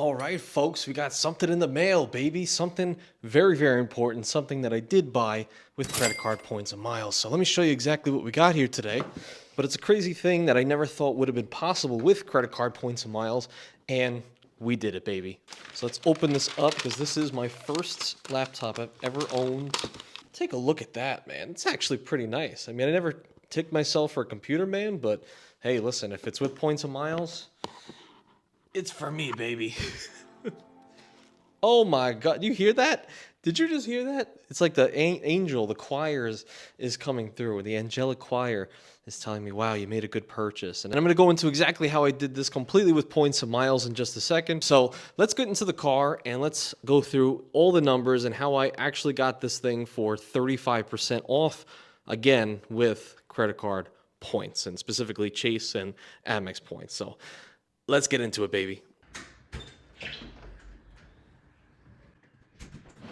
All right, folks, we got something in the mail, baby. Something very, very important. Something that I did buy with credit card points and miles. So let me show you exactly what we got here today. But it's a crazy thing that I never thought would have been possible with credit card points and miles. And we did it, baby. So let's open this up because this is my first laptop I've ever owned. Take a look at that, man. It's actually pretty nice. I mean, I never took myself for a computer man, but hey, listen, if it's with points and miles, it's for me, baby. Oh my God, you hear that? Did you just hear that? It's like the angel, the choir is coming through. The angelic choir is telling me, wow, you made a good purchase. And I'm going to go into exactly how I did this completely with points and miles in just a second. So let's get into the car and let's go through all the numbers and how I actually got this thing for 35% off, again, with credit card points, and specifically Chase and Amex points. So let's get into it, baby.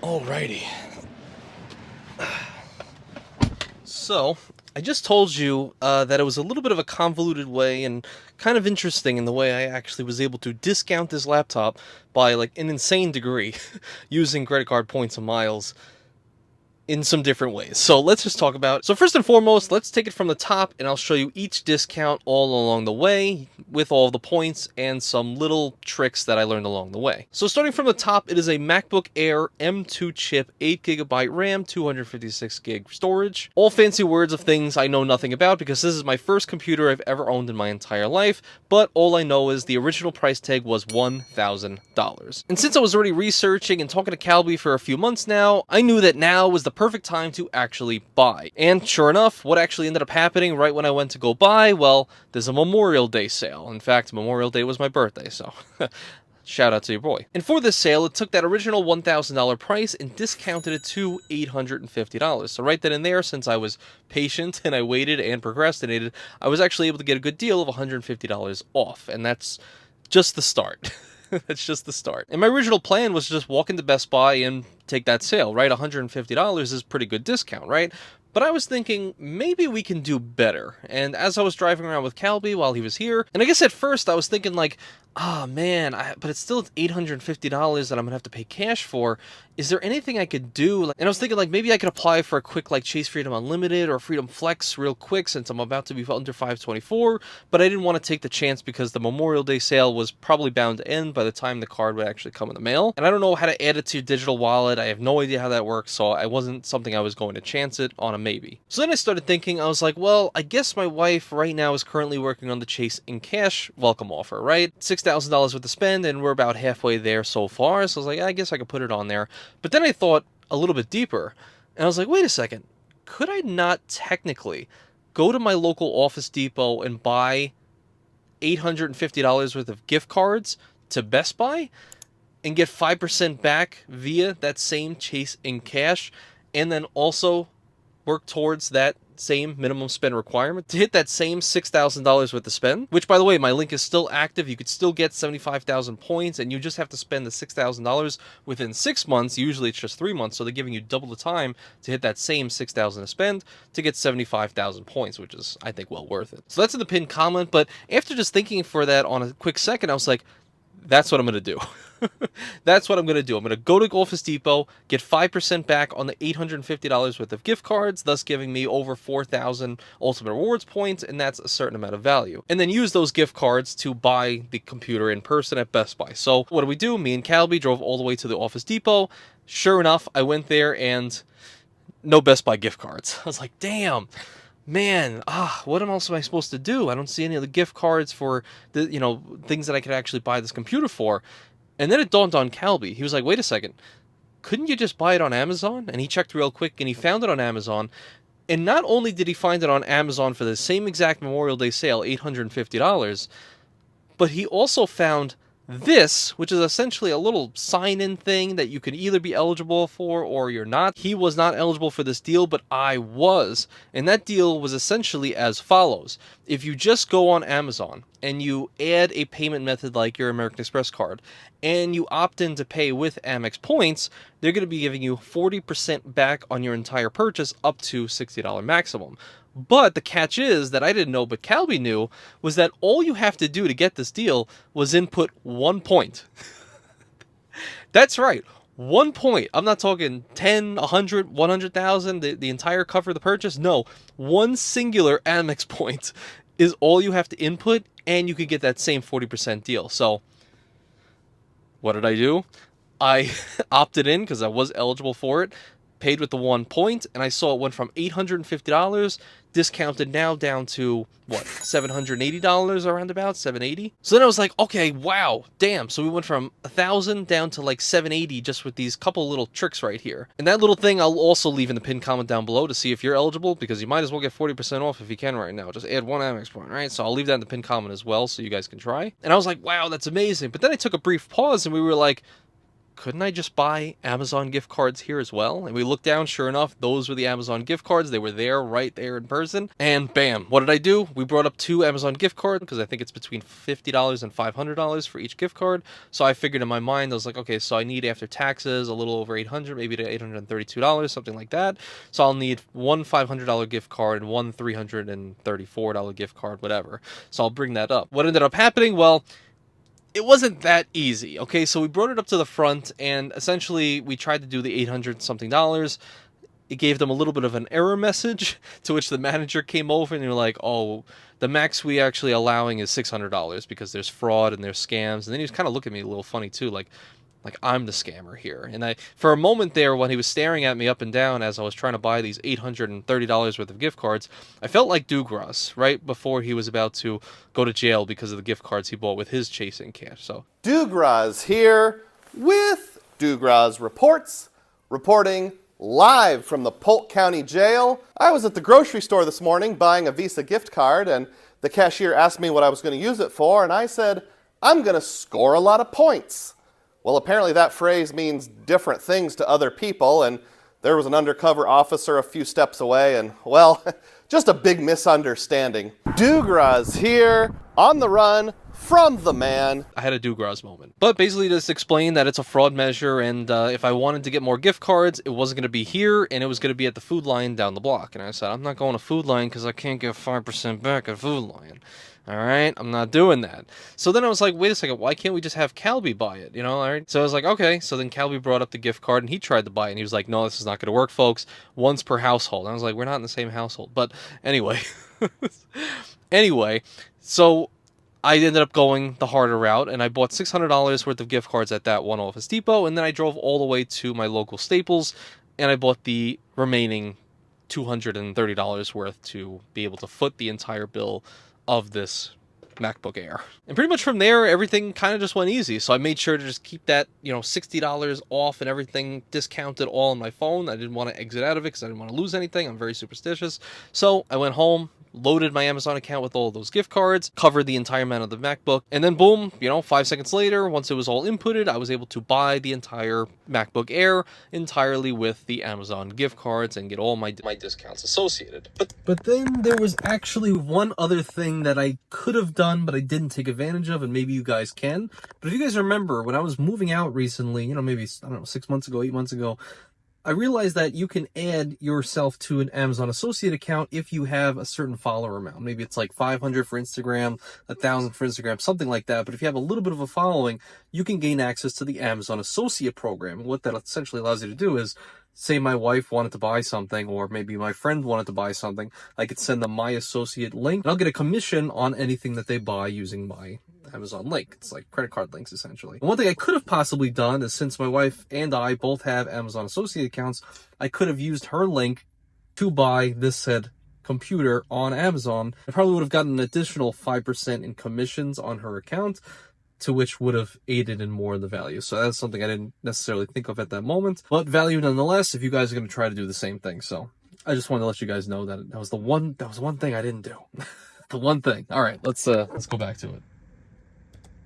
Alrighty. So, I just told you that it was a little bit of a convoluted way and kind of interesting in the way I actually was able to discount this laptop by like an insane degree using credit card points and miles in some different ways. So let's just talk about it. So first and foremost, let's take it from the top and I'll show you each discount all along the way with all the points and some little tricks that I learned along the way. So starting from the top, it is a MacBook Air M2 chip, 8GB RAM, 256GB storage. All fancy words of things I know nothing about because this is my first computer I've ever owned in my entire life, but all I know is the original price tag was $1,000. And since I was already researching and talking to Calby for a few months now, I knew that now was the perfect time to actually buy. And sure enough, what actually ended up happening right when I went to go buy, well, there's a Memorial Day sale. In fact, Memorial Day was my birthday, so shout out to your boy. And for this sale, it took that original $1,000 price and discounted it to $850. So right then and there, since I was patient and I waited and procrastinated, I was actually able to get a good deal of $150 off. And that's just the start. That's just the start. And my original plan was to just walk into Best Buy and take that sale, right? $150 is a pretty good discount, right? But I was thinking, maybe we can do better. And as I was driving around with Calby while he was here, and I guess at first I was thinking like, ah, man, but it's still $850 that I'm gonna have to pay cash for. Is there anything I could do? And I was thinking like maybe I could apply for a quick like Chase Freedom Unlimited or Freedom Flex real quick since I'm about to be under 524, but I didn't want to take the chance because the Memorial Day sale was probably bound to end by the time the card would actually come in the mail. And I don't know how to add it to your digital wallet. I have no idea how that works, so I wasn't something I was going to chance it on a maybe. So then I started thinking, I was like, well, I guess my wife right now is currently working on the Chase in Cash welcome offer, right? $6,000 worth of spend, and we're about halfway there so far. So I was like, I guess I could put it on there. But then I thought a little bit deeper, and I was like, wait a second, could I not technically go to my local Office Depot and buy $850 worth of gift cards to Best Buy and get 5% back via that same Chase in Cash, and then also work towards that same minimum spend requirement to hit that same $6,000 worth of spend, which by the way, my link is still active. You could still get 75,000 points and you just have to spend the $6,000 within 6 months. Usually it's just 3 months. So they're giving you double the time to hit that same 6,000 to spend to get 75,000 points, which is, I think, well worth it. So that's in the pinned comment. But after just thinking for that on a quick second, I was like, that's what I'm going to do. That's what I'm going to do. I'm going to go to Office Depot, get 5% back on the $850 worth of gift cards, thus giving me over 4,000 Ultimate Rewards points, and that's a certain amount of value. And then use those gift cards to buy the computer in person at Best Buy. So what do we do? Me and Calby drove all the way to the Office Depot. Sure enough, I went there and no Best Buy gift cards. I was like, damn. Man, what else am I supposed to do? I don't see any of the gift cards for the, things that I could actually buy this computer for. And then it dawned on Calby. He was like, wait a second, couldn't you just buy it on Amazon? And he checked real quick and he found it on Amazon. And not only did he find it on Amazon for the same exact Memorial Day sale, $850, but he also found this, which is essentially a little sign-in thing that you can either be eligible for or you're not. He was not eligible for this deal, but I was. And that deal was essentially as follows. If you just go on Amazon and you add a payment method like your American Express card, and you opt in to pay with Amex points, they're going to be giving you 40% back on your entire purchase up to $60 maximum. But the catch is that I didn't know, but Calby knew, was that all you have to do to get this deal was input 1 point. That's right. 1 point. I'm not talking 10, 100, 100,000, the entire cover of the purchase. No, one singular Amex point is all you have to input, and you can get that same 40% deal. So, what did I do? I opted in because I was eligible for it, paid with the 1 point, and I saw it went from $850 discounted now down to what, $780 around about 780. So then I was like, okay, wow, damn. So we went from 1,000 down to like 780 just with these couple little tricks right here. And that little thing I'll also leave in the pinned comment down below to see if you're eligible, because you might as well get 40% off if you can right now. Just add one Amex point, right? So I'll leave that in the pinned comment as well so you guys can try. And I was like, wow, that's amazing. But then I took a brief pause and we were like, couldn't I just buy Amazon gift cards here as well? And we looked down, sure enough, those were the Amazon gift cards. They were there, right there in person. And bam, what did I do? We brought up 2 Amazon gift cards because I think it's between $50 and $500 for each gift card. So I figured in my mind, I was like, okay, so I need after taxes a little over $800, maybe to $832, something like that. So I'll need one $500 gift card and one $334 gift card, whatever. So I'll bring that up. What ended up happening? Well, it wasn't that easy. Okay, so we brought it up to the front, and essentially we tried to do the 800 something dollars. It gave them a little bit of an error message, to which the manager came over and they were like, oh, the max we actually allowing is $600 because there's fraud and there's scams. And then he was kind of looking at me a little funny too, like I'm the scammer here. And I, for a moment there, when he was staring at me up and down as I was trying to buy these $830 worth of gift cards, I felt like Dougras right before he was about to go to jail because of the gift cards he bought with his chasing cash. So Dougras here with Dougras Reports, reporting live from the Polk County Jail. I was at the grocery store this morning buying a Visa gift card, and the cashier asked me what I was going to use it for, and I said, I'm going to score a lot of points. Well, apparently that phrase means different things to other people, and there was an undercover officer a few steps away, and, well, just a big misunderstanding. Dougras here, on the run from the man. I had a Dougras moment. But basically just explained that it's a fraud measure, and if I wanted to get more gift cards, it wasn't going to be here, and it was going to be at the Food Lion down the block. And I said, I'm not going to Food Lion because I can't get 5% back at Food Lion. All right, I'm not doing that. So then I was like, wait a second, why can't we just have Calby buy it? You know, all right. So I was like, okay. So then Calby brought up the gift card and he tried to buy it. And he was like, no, this is not going to work, folks. Once per household. And I was like, we're not in the same household. But anyway. Anyway, so I ended up going the harder route and I bought $600 worth of gift cards at that one Office Depot. And then I drove all the way to my local Staples and I bought the remaining $230 worth to be able to foot the entire bill of this MacBook Air. And pretty much from there, everything kind of just went easy. So I made sure to just keep that, $60 off and everything discounted all on my phone. I didn't want to exit out of it because I didn't want to lose anything. I'm very superstitious. So I went home, loaded my Amazon account with all of those gift cards, covered the entire amount of the MacBook, and then boom, 5 seconds later, once it was all inputted, I was able to buy the entire MacBook Air entirely with the Amazon gift cards and get all my discounts associated. But then there was actually one other thing that I could have done, but I didn't take advantage of, and maybe you guys can. But if you guys remember, when I was moving out recently, maybe, I don't know, 6 months ago, 8 months ago, I realized that you can add yourself to an Amazon Associate account if you have a certain follower amount. Maybe it's like 500 for Instagram, 1,000 for Instagram, something like that. But if you have a little bit of a following, you can gain access to the Amazon Associate program. And what that essentially allows you to do is, say my wife wanted to buy something, or maybe my friend wanted to buy something, I could send them my associate link, and I'll get a commission on anything that they buy using my Amazon link. It's like credit card links, essentially. And one thing I could have possibly done is, since my wife and I both have Amazon Associate accounts, I could have used her link to buy this said computer on Amazon. I probably would have gotten an additional 5% in commissions on her account, to which would have aided in more of the value. So that's something I didn't necessarily think of at that moment, but value nonetheless if you guys are going to try to do the same thing. So I just wanted to let you guys know that was one thing I didn't do. The one thing. All right, let's go back to it.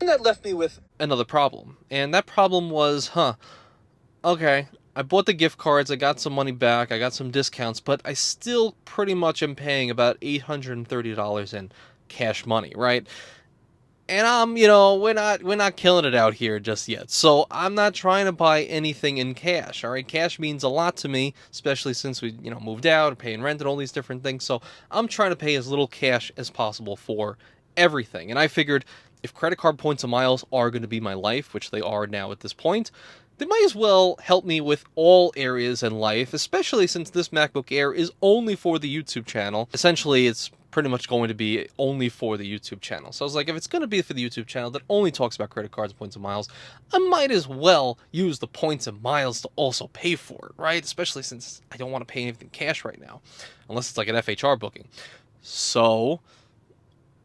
And that left me with another problem. And that problem was, okay, I bought the gift cards, I got some money back, I got some discounts, but I still pretty much am paying about $830 in cash money, right? And we're not killing it out here just yet. So I'm not trying to buy anything in cash. All right, cash means a lot to me, especially since we moved out, paying rent and all these different things. So I'm trying to pay as little cash as possible for everything. And I figured if credit card points and miles are going to be my life, which they are now at this point, they might as well help me with all areas in life, especially since this MacBook Air is only for the YouTube channel. Essentially, it's pretty much going to be only for the YouTube channel. So I was like, if it's going to be for the YouTube channel that only talks about credit cards, points, and miles, I might as well use the points and miles to also pay for it, right? Especially since I don't want to pay anything cash right now, unless it's like an FHR booking. So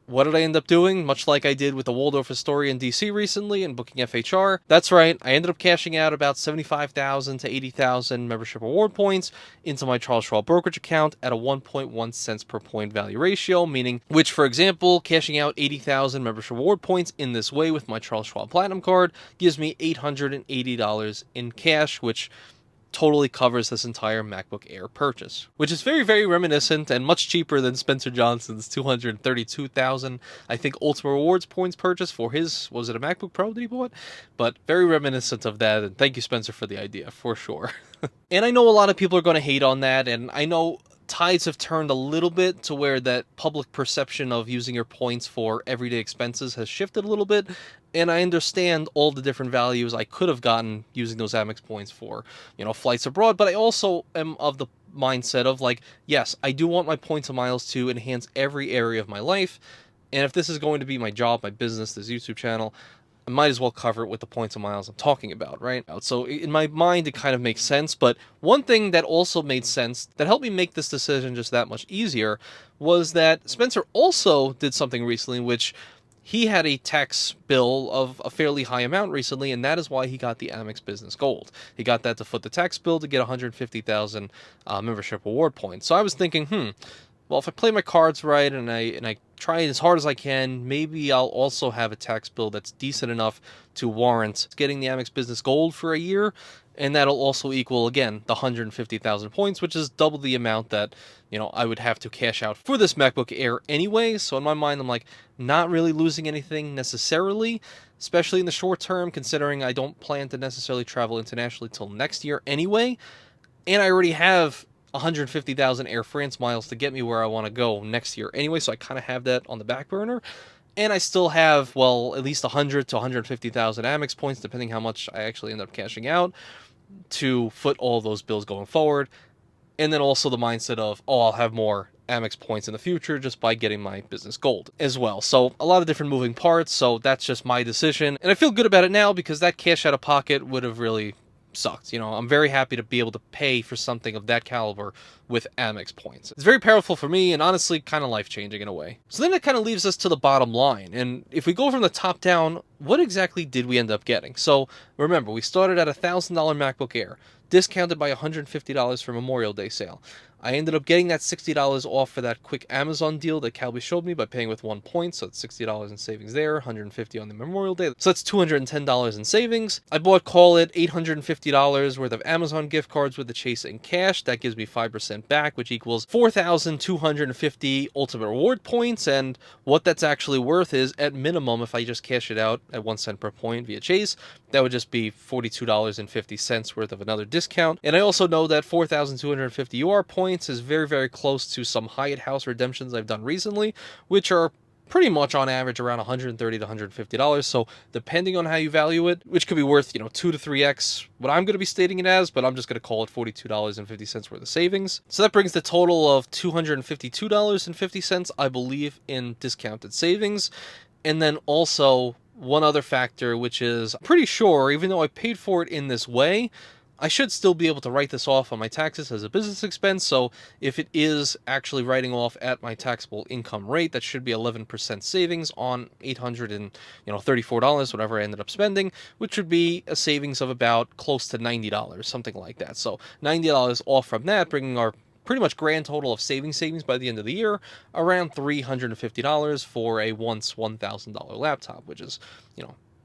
what did I end up doing? Much like I did with the Waldorf Astoria in DC recently and booking FHR. That's right, I ended up cashing out about 75,000 to 80,000 membership reward points into my Charles Schwab brokerage account at a 1.1 cents per point value ratio, meaning, which for example, cashing out 80,000 membership reward points in this way with my Charles Schwab Platinum card gives me $880 in cash, which totally covers this entire MacBook Air purchase, which is very, very reminiscent and much cheaper than Spencer Johnson's 232,000, I think, Ultimate Rewards points purchase for his, was it a MacBook Pro that he bought? But very reminiscent of that, and thank you, Spencer, for the idea, for sure. And I know a lot of people are going to hate on that, and I know tides have turned a little bit to where that public perception of using your points for everyday expenses has shifted a little bit, and I understand all the different values I could have gotten using those Amex points for, flights abroad, but I also am of the mindset of like, yes, I do want my points and miles to enhance every area of my life, and if this is going to be my job, my business, this YouTube channel, I might as well cover it with the points and miles I'm talking about, right? So in my mind, it kind of makes sense. But one thing that also made sense that helped me make this decision just that much easier was that Spencer also did something recently, which he had a tax bill of a fairly high amount recently, and that is why he got the Amex Business Gold. He got that to foot the tax bill to get 150,000 membership reward points. So I was thinking, well, if I play my cards right and I try as hard as I can, maybe I'll also have a tax bill that's decent enough to warrant getting the Amex Business Gold for a year, and that'll also equal, again, the 150,000 points, which is double the amount that, I would have to cash out for this MacBook Air anyway. So in my mind, I'm like, not really losing anything necessarily, especially in the short term, considering I don't plan to necessarily travel internationally till next year anyway, and I already have 150,000 Air France miles to get me where I want to go next year anyway, so I kind of have that on the back burner. And I still have, well, at least 100 to 150,000 Amex points, depending how much I actually end up cashing out, to foot all those bills going forward. And then also the mindset of, I'll have more Amex points in the future just by getting my business gold as well. So a lot of different moving parts, so that's just my decision. And I feel good about it now because that cash out of pocket would have really sucked. I'm very happy to be able to pay for something of that caliber with Amex points. It's very powerful for me and honestly kind of life-changing in a way. So then that kind of leaves us to the bottom line. And if we go from the top down, what exactly did we end up getting? So remember, we started at a $1,000 MacBook Air, discounted by $150 for Memorial Day sale. I ended up getting that $60 off for that quick Amazon deal that Calby showed me by paying with 1 point, so it's $60 in savings there, $150 on the Memorial Day, so that's $210 in savings. I bought, call it, $850 worth of Amazon gift cards with the Chase in cash. That gives me 5% back, which equals 4,250 Ultimate Reward points, and what that's actually worth is, at minimum, if I just cash it out at 1 cent per point via Chase, that would just be $42.50 worth of another discount. And I also know that 4,250 UR points is very, very close to some Hyatt House redemptions I've done recently, which are pretty much on average around $130 to $150. So depending on how you value it, which could be worth, 2 to 3x what I'm going to be stating it as, but I'm just going to call it $42.50 worth of savings. So that brings the total of $252.50, I believe, in discounted savings. And then also one other factor, which is I'm pretty sure, even though I paid for it in this way, I should still be able to write this off on my taxes as a business expense. So if it is actually writing off at my taxable income rate, that should be 11% savings on $834, whatever I ended up spending, which would be a savings of about close to $90, something like that. So $90 off from that, bringing our pretty much grand total of savings by the end of the year around $350 for a once $1,000 laptop, which is,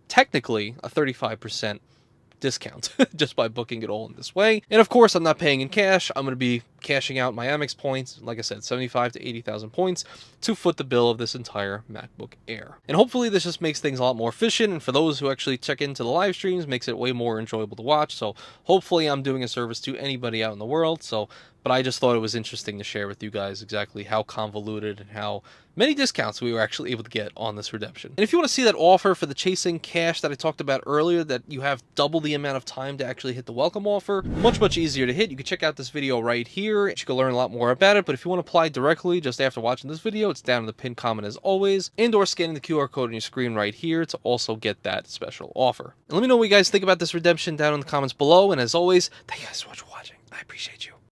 technically a 35% discount just by booking it all in this way. And of course, I'm not paying in cash. I'm going to be cashing out my Amex points, like I said, 75 to 80,000 points to foot the bill of this entire MacBook Air. And hopefully this just makes things a lot more efficient, and for those who actually check into the live streams, makes it way more enjoyable to watch. So hopefully I'm doing a service to anybody out in the world. But but I just thought it was interesting to share with you guys exactly how convoluted and how many discounts we were actually able to get on this redemption. And if you want to see that offer for the chasing cash that I talked about earlier, that you have double the amount of time to actually hit the welcome offer, much easier to hit, you can check out this video right here. You can learn a lot more about it, but if you want to apply directly just after watching this video, it's down in the pinned comment as always, and or scanning the QR code on your screen right here to also get that special offer. And let me know what you guys think about this redemption down in the comments below, and as always, thank you guys so much for watching. I appreciate you.